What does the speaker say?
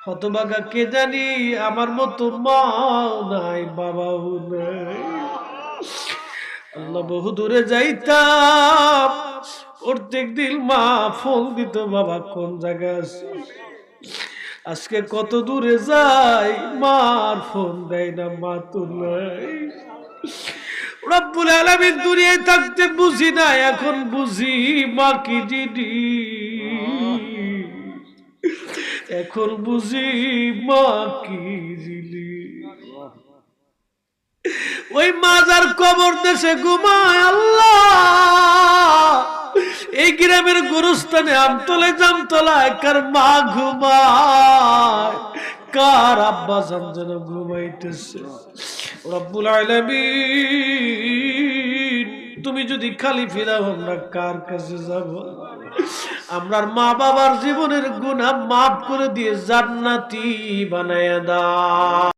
হতভাগা কে জানি, আমার মতো মাও নাই বাবাও নাই। আল্লাহ বহু দূরে যাইতাম, প্রত্যেক দিন মা ফোন দিত, বাবা কোন জায়গায় আছে। আজকে কত দূরে যাই, মার ফোন দেয় না, মা তো নাই। রব্বুল আলামিন দুনিয়ায় থাকতে বুঝি না, এখন বুঝি মা কি জিনিস, এখন বুঝি মা কি জিনিস। ওই মাজার কবর দেশে ঘুমায় আল্লাহ, এই গ্রামের গোরস্থানে আমতলে জামতলায় কার মা ঘুমায়, কার আব্বা জান যেন ঘুমাইতেছে। রব্বুল আলামিন তুমি যদি খালি ফিরাও, আমরা কার কাছে যাব? আমরার মা বাবার জীবনের গুনাহ মাফ করে দিয়ে জান্নাতি বানায়া দাও।